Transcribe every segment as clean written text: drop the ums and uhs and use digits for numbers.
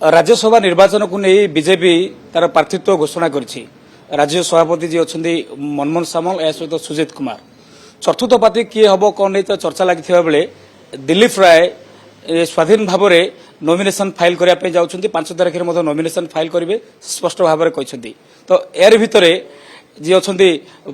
राज्यसभा निर्वाचन को नहीं बीजेपी तार प्रार्थीत्व घोषणा करिछि। राज्य सभापति जी अच्छा मनमोहन सामल या सहित सुजित कुमार चतुर्थ पार्टी किए हम कौन नहीं तो चर्चा लगी बेले दिलीप राय स्वाधीन भाव में नॉमिनेशन फाइल करने जाऊँच 5 तारिख में नॉमिनेशन फाइल करेंगे स्पष्ट भाव में कहते। तो यार भितर जी अच्छा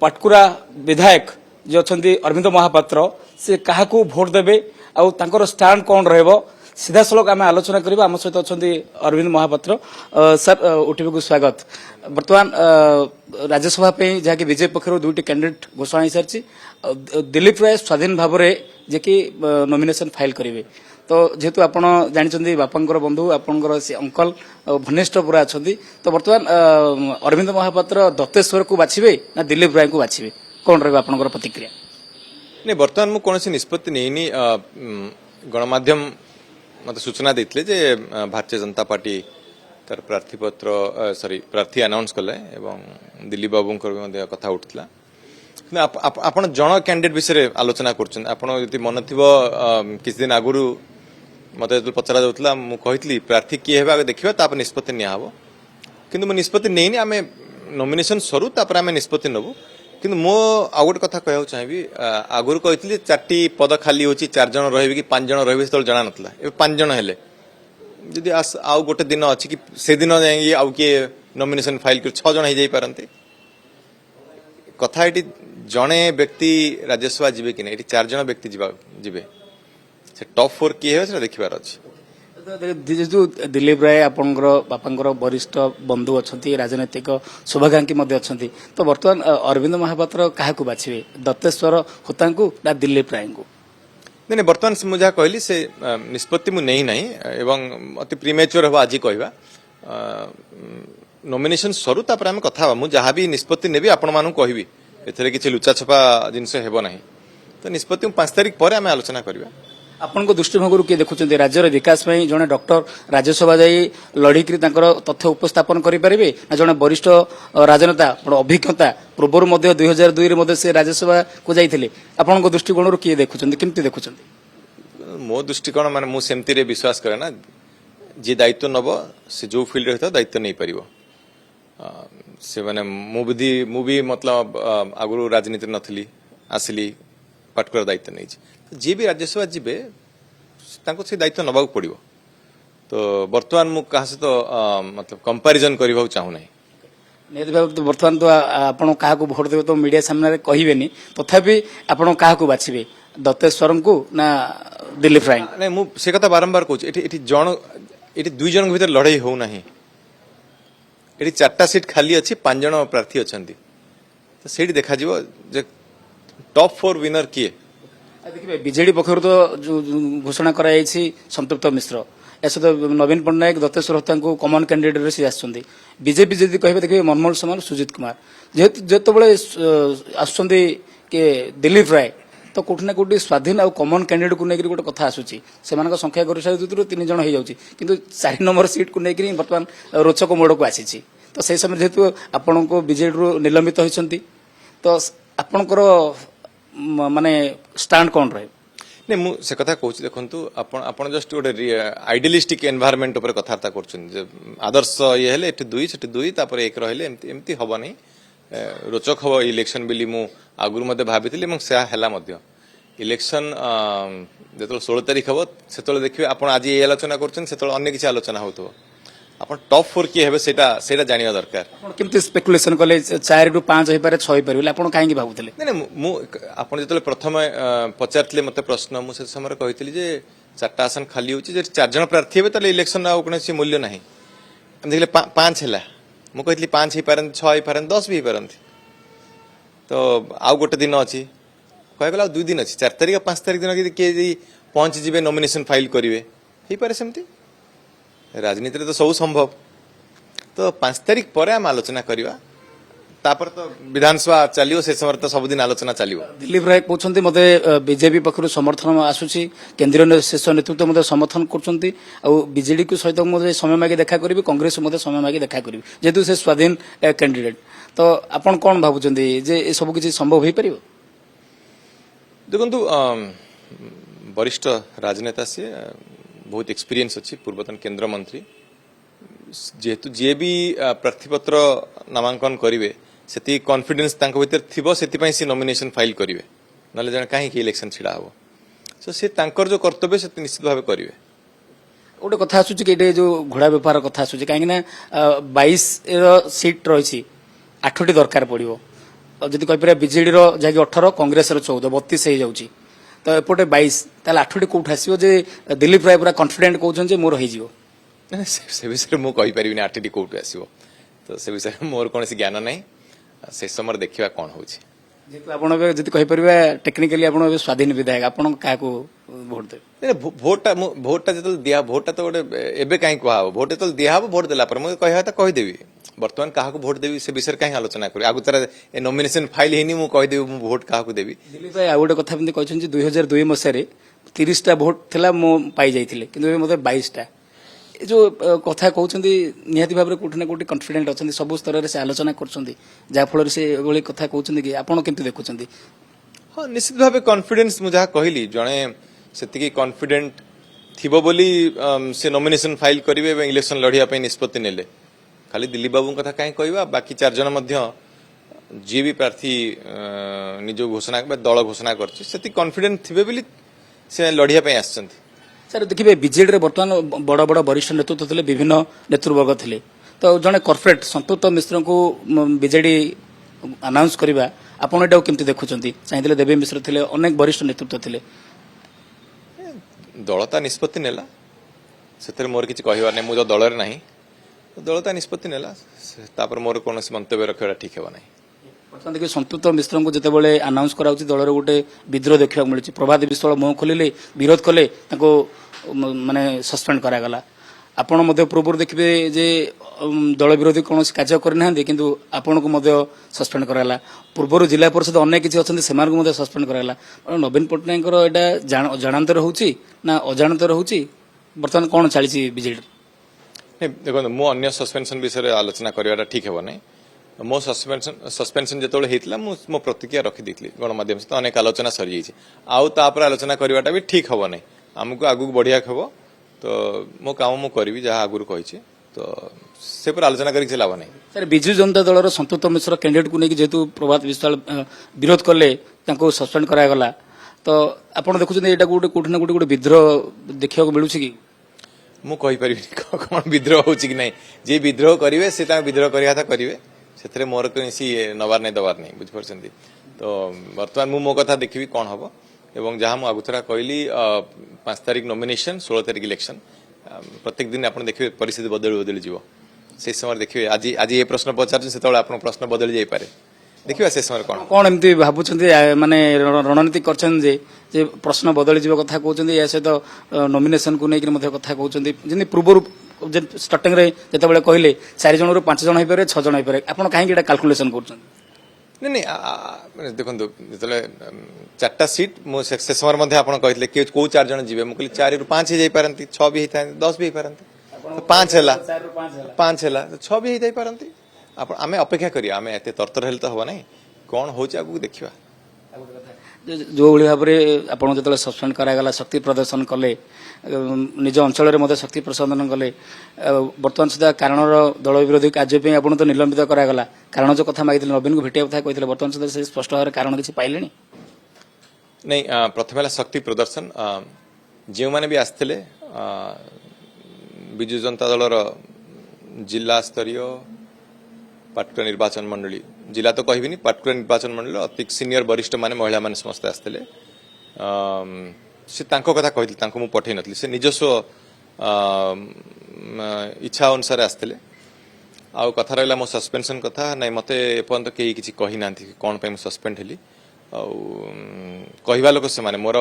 पाटकुरा विधायक जी अच्छा अरविंद महापात्र से क्या भोट देवे आर स्टाण कौन रहा सीधा सड़क आम आलोचना करवा। आम सहित अच्छा अरविंद महापात्र सर ओटीवी को स्वागत। बर्तमान राज्यसभा जहाँकि बीजेपी पक्ष दुईटी कैंडिडेट घोषणा हो सारी दिलीप राय स्वाधीन भाव में जे कि नॉमिनेशन फाइल करेंगे। तो जेहेतु आप जानते बापांकर बंधु आपंकर अंकल घनिष्ठ पूरा अच्छा तो बर्तमान अरविंद महापात्र दत्तेश्वर को बाछिबे ना दिलीप राय को बाछिबे कौन रहा आपंकर प्रतिक्रिया? नहीं बर्तमान मुझे कौन निष्पत्ति नहीं गणमाध्यम मत सूचना देते जे भारतीय जनता पार्टी तार प्रार्थी पत्र सॉरी प्रार्थी अनाउंस कले एवं दिलीप बाबू कथा उठला आपण जन कैंडिडेट विषय आलोचना कर मन थी किसी दिन आगु मत जो पचरा जाऊला मुझे प्रार्थी किए हे देखा निष्पत्ति निहब कि निष्पत्ति नहीं आम नॉमिनेशन सरू आम निष्पत्ति नबू कि मो आउ गोटे कथा कहूँ चाहिए आगुरी कही 4टी पद खाली होची 4 जन रही कि 5 जन रही से जना नाला 5 जन हेले जदि आउ गोटे दिन अच्छी कि से दिन जाए आउ किए नॉमिनेशन फाइल कर 6 जन हो जाई पारंती कथा ये जड़े व्यक्ति राज्यसभा जीवे कि नहीं 4 जन व्यक्ति जीवे से टॉप 4 किए है देखिबार अच्छी। जेहेतु दिलीप राय आपंकर बापांकर वरिष्ठ बंधु अच्छा राजनैतिक शुभाकांक्षी अच्छा तो बर्तमान अरविंद महापात्र क्या बाछे दत्तेश्वर होता ना दिलीप राय को? नहीं बर्तमान मुझे जहाँ कहली से निष्पत्ति मुझे नहीं नहीं एवं अति प्रीमेच्योर हम आज कहवा नॉमिनेशन सरू तापर आम कथा मुझे जहाँ भी निष्पत्ति नेबी आपण मानू कहबी एथरे किछि लुचा छपा जिनस हेबो नाही तो निष्पत्ति 5 तारिख पर आम आलोचना करबा। आपण दृष्टिभंगी किए देखुं राज्यर विकास में जड़े डॉक्टर राज्यसभा जाई लड़िक तथ्य उपस्थापन करेंगे ना जड़े वरिष्ठ राजनेता अभिज्ञता पूर्व 2002 से राज्यसभा को जाते आपण दृष्टिकोण किए देखुं केमती देखुं? मो दृष्टिकोण माने मु सेमती रे विश्वास करे ना जी दायित्व नब से जो फील्ड रहता दायित्व नहीं पारिबो से माने मु भी मतलब आगु राजनीति नथली आसिली पाटकुरा दायित्व नहीं जी भी राज्यसभा जीवे से दायित्व नवा पड़ो। तो बर्तमान मु कहा सहित मतलब कंपैरिजन करबा चाहू नहीं। निहत बर्तमान तो आपण क्या भोट देवे तो मीडिया सामने कहबेनी तथापि आपण क्या बाछिबे दत्तेश्वर को ना दिलीप राय? नहीं मुझे कथा बारंबार कहूँ ये 2 जन भीतर लड़ाई हो ना ये 4टा सीट खाली अच्छी 5 जन प्रार्थी अच्छा तो से देखा टॉप 4 विनर किए? देखिए बीजेडी पक्षर तो घोषणा कराई संतृप्त मिश्र या सहित नवीन पट्टनायक दत्तेश्वर होता कमन कैंडिडेट से आसुँच बीजेपी जब कहे देखिए मनमोहन सामल सुजित कुमार जेत आसुँच दिलीप राय तो कौटि ना कौटि स्वाधीन और कमन कैंडिडेट को लेकर गोटे कथा आसूची से संख्या गरिष्ठ 3 जन हो जाऊँगी किंतु 4 नंबर सीट को लेकर बर्तमान रोचक मोड़ को आसी तो से समय जेहेतु आपण को बीजेडी निलंबित होती तो आपणकर माने स्टैंड कौन रहे? नहीं मुझे कथा कहूँ देखु आप जस्ट गोटे आइडियलिस्टिक एनवायरनमेंट उपर कथबार्ता कर आदर्श ये हेले एठी 2 सेठी 2 तापर 1 रहिले एमती हम नहीं रोचक हम इलेक्शन बोली मु आगुरी मध्य भाभी से इलेक्शन जो 16 तारिख हम से देखिए आप आज ये आलोचना कर किसी आलोचना हो आप टॉप 4 किए हे सेटा जानिया दरकार। केमती स्पेकुलेशन कले 4 ରୁ 5 हो पारे 6 हो पारे आप कहीं भावुले? नहीं आप जो प्रथम पचारे मत प्रश्न मुझे समय कही 4टा आसन खाली हो 4 जन प्रार्थी हे इलेक्शन कौन मूल्य ना देखिए 5 है मुझे 5 हो पारे 6 हो पारे 10 भी हो पारती तो आउ गोटे दिन अच्छी कहगला 2 दिन अच्छी 4 तारिख 5 तारिख दिन किए पहुंची जी नॉमिनेशन फाइल करेंगे हो पारे सेमती राजनीति तो सब संभव तो 5 तारिख पर आम आलोचना करवा तापर तो विधानसभा चलियो से समय तो सबुदिन आलोचना चलियो। दिलीप राय कहते मत बीजेपी पक्ष समर्थन आसूसी केंद्रीय शीर्ष नेतृत्व मत समर्थन करजेडी को सहित मुझे समय मागे देखा करी कांग्रेस समय मागे देखा करी जेहेतु से स्वाधीन कैंडिडेट तो आपन कौन भावुं जे सब किसी संभव हो पार? देखु वरिष्ठ राजनेता सी बहुत एक्सपीरियंस अच्छी पूर्वतन केंद्र मंत्री जेहेतु जी भी प्रार्थीपत्र नामांकन करेंगे से कॉन्फिडेंस भितर थी से नॉमिनेशन फाइल करेंगे ना जन कहीं इलेक्शन छिड़ा हम सो सी जो कर्तव्य से निश्चित भाव करेंगे गोटे कथा आसूची कि जो घोड़ा बेपार कथा आसूची कहीं 22 सीट रही 8टी दरकार पड़ो जदि कहीपर विजेडी जहाँकि 18 कांग्रेस 14 32 हो जाऊँगी तो एपटे 22 ताल 8टी कौट आसो जे दिलीप राय पूरा कॉन्फिडेंट कहते मोर हो से विषय मुझे कहीपरि 8टी कौट आसो तो से विषय मोर कौन ज्ञान ना से समय देखा कौन हो जेहेतु आप कहीपर टेक्निकाली आप स्वाधीन विधायक आप भोट देवे भोटा जो दिया भोटा तो गोटे एवं कहीं कह भोट जो दिया भोट देला मुझे कहता कहीदेवी बर्तमान क्या भोट देवी से विषय कहीं आलोचना करी आगु तार नॉमिनेशन फाइल है मुझे कहीदेवी मुझे भोट क्या देवी दिलीप भाई आउ गोटे कथा कहते 2002 मसीह 30टा भोट थी पाई जाइए कि मतलब 22टा जो कथा कहते निहाती भाव में कौटी ना कौटी कन्फिडेंट अच्छा सब स्तर से आलोचना कर से कथा कहते कि आपड़ केमती देखुं हाँ निश्चित भाव कॉन्फिडेंस मुझे जहाँ कहली जड़े से कॉन्फिडेंट थिबो बोली से नॉमिनेशन फाइल करेंगे इलेक्शन लड़िया निष्पत्ति नेले खाली दिलीप बाबू कथा कहीं कहवा बाकी 4 जन जी भी प्रार्थी निज घोषणा दल घोषणा कर कॉन्फिडेंट थे बोली से लड़िया आसछन्ति सर देखिए बीजेडी बर्तमान बड़ बड़ वरिष्ठ नेतृत्व थे विभिन्न नेतृवर्ग थे तो जड़े कॉर्पोरेट संतोष मिश्र को बीजेडी अनाउंस करवा आपड़ एटा केमती देखुं चाहिए देवी मिश्र थे अनेक वरिष्ठ नेतृत्व थे दलता निष्पत्ति नेला से मोर किसी कहवार नहीं मुझे दल ना दलता निष्पत्ति नेला तापर मोर कौन मंतव्य रखा ठीक है ना बर्तमान देखिए संतुष्ट मिश्र को जिते आनाउंस कर दलर गोटे विद्रोह देखा मिली प्रभात विश्वाल मुह खोलिले विरोध कले माने सस्पेंड करागला आपण पूर्व देखिए जे दल विरोधी कौन कार्य करना किंतु आपण को सस्पेंड कराला पूर्व जिला परिषद अनेक किसी अच्छा से सस्पेंड कराला नवीन पट्टनायक यहाँ जनातर होची ना अजाणतर होची बर्तमान कौन चली बीजेडी देखो मु अन्य सस्पेंशन विषय आलोचना करवाटा ठीक है ना मो सस्पेंशन जो होता मो प्रतिक्रिया रखी गणमाध्यम से तो अनेक आलोचना सरी आउ तापर आलोचना करवाटा भी ठीक हम ना आमको आगू बढ़िया हम तो मो काम मु करी जहाँ आगुरी कही तो से पर आलोचना करके लाभ नहीं सर विजु जनता दल संतोष मिश्र कैंडिडेट को लेकिन जेहेतु प्रभात विश्वाल विरोध कले सस्पेंड करागला तो आप देखुं यहाँ गोटे कौटी ना कौटी गोटे विद्रोह देखा मिलूँ कि मु कहीपरि कौन विद्रोह हो कि नहीं जी विद्रोह करेंगे से विद्रोह करवा करेंगे से मोर कौन नवार नहीं दबार नहीं बुझिपार तो बर्तमान मु मो कथा देखी कौन हम एवं जहाँ मुझे आगुरा कहली 5 तारिख नॉमिनेशन 16 तारिख इलेक्शन प्रत्येक दिन आप देखिए परिस्थिति बदल बदली जीव से समय देखिए आज आज ये प्रश्न पचार से प्रश्न बदली जापे देखिए से समय कौन कौन एमती भावुं माने रणनीति कर प्रश्न बदली जीव कथा कहते या सहित नॉमिनेशन को लेकिन कथा कहते जमी पूर्व स्टार्टिंग जिते कहले 4 जन 5 जन हो पारे 6 जन हो पारे आप कहीं कैलकुलेसन कर नहीं देखो जो 4टा सीट मुझे समय आप कहते कौ 4 जन जी मुझे 4 ରୁ 5 हो पारती 6 भी होता 10 भी हो पारती 5 है 5 है 6 भी हो पारती आम अपेक्षा करिए आम एत तरतर हेल्ले तो हम ना कौन हो देखा जो भाव में आप जो सस्पेंड करागला शक्ति प्रदर्शन कले निज अंचल में शक्ति प्रदर्शन कले बर्तमान सुधा कारण दल विरोधी कार्य आप तो निलंबित करागला कारण जो कथा मांगी नवीन को भेटिया कथा कहते बर्तमान सुधा से स्पष्ट भाव कारण किसी पाइले नहीं प्रथम शक्ति प्रदर्शन जो मैंने भी आसते विजु जनता दलर जिला स्तरीय पाटकुरा निर्वाचन मंडली जिला तो कहबी पाटकुरा निर्वाचन मंडल अति सीनियर वरिष्ठ माने महिला माने समस्त आसते से कथा कही मुझे पठे नी से निजस्व इच्छा अनुसार आसते आउ कथा रहा मो सस्पेंशन कथा ना मत एपर्त कहीं किसी कही ना कौन पे सस्पेंड हेली कहवा लोक से मोर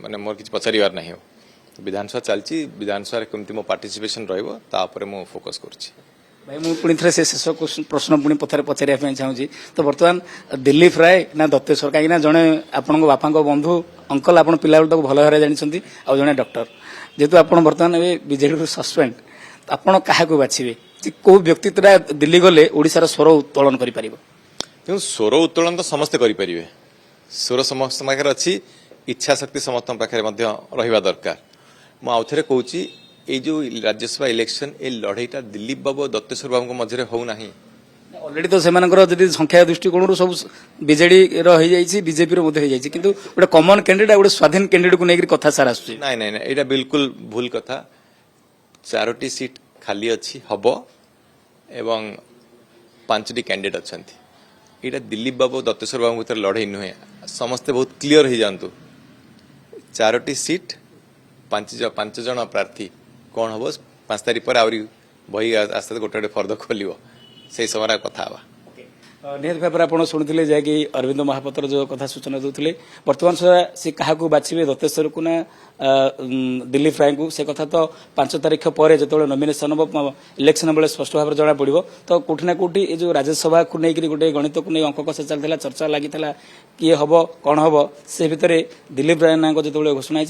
माने मोर किसी पचार ना हो विधानसभा चलती विधानसभा केमती मो पार्टिसिपेशन रहा मु फोकस करुच्ची भाई मुझे पुणी थे शेष प्रश्न पुणी पथर पचार चाहूँगी तो बर्तमान दिलीप राय ना दत्तेश्वर कहीं जड़े आपण बापा बंधु अंकल आप पिला बेलू भल भाव जानते आउ जड़े डॉक्टर जेहेतु आप बर्तमान बीजेडी सस्पेंड आपड़ क्या बाछे कौ व्यक्ति दिल्ली गले ओडार स्वर उत्तोलन कर स्वर उत्तोलन तो समस्ते करेंगे स्वर समस्त पाखे अच्छी इच्छा शक्ति समस्त पाखे रहा दरकार मुझे कहूँ ये जो राज्यसभा इलेक्शन ए लड़ईटा दिलीप बाबू और दत्तेश्वर बाबू मध्य होना अलरेडी तो सेमानकर जदि संख्या दृष्टिकोण सब बीजेडी बीजेपी किंतु गोटे कॉमन कैंडिडेट गोटे स्वाधीन कैंडिडेट को लेकर कथा सारा आसुची नाई नाई नाई एटा बिल्कुल भूल कथा 4टी सीट खाली अच्छी हब एवं 5टी कैंडिडेट अच्छा यहाँ दिलीप बाबू दत्तेश्वर बाबू भर लड़ई नुहे समस्ते बहुत क्लीयर हो जातु 4टी सीट 5 जन प्रार्थी कौन हम 5 तारीख पर आहरी बही आस्ते गोटे गोटे फर्द खोल से समय कथा हवा निहत भाव आप शुणुते जैकि अरविंद महापात्र जो कथा सूचना दूसरे बर्तमान सुधा सी क्या बाछे दत्तेश्वर को ना दिलीप राय को से कथा तो 5 तारीख पर जो नॉमिनेशन हम इलेक्शन बेले स्पष्ट भाव जना पड़ो तो कौटि ना कौटि जो राज्यसभा को लेकर गोटे गणित को नहीं अंक कषा चलता चर्चा लगी किए हम कौन हम से भितर दिलीप राय ना जो घोषणा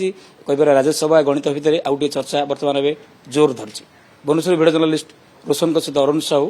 कह राज्यसभा गणित भितर आउ टे चर्चा बर्तमान जोर धरती भुवनेश्वर भिडियो जर्नालीस्ट रोशन सहित अरुण साहू।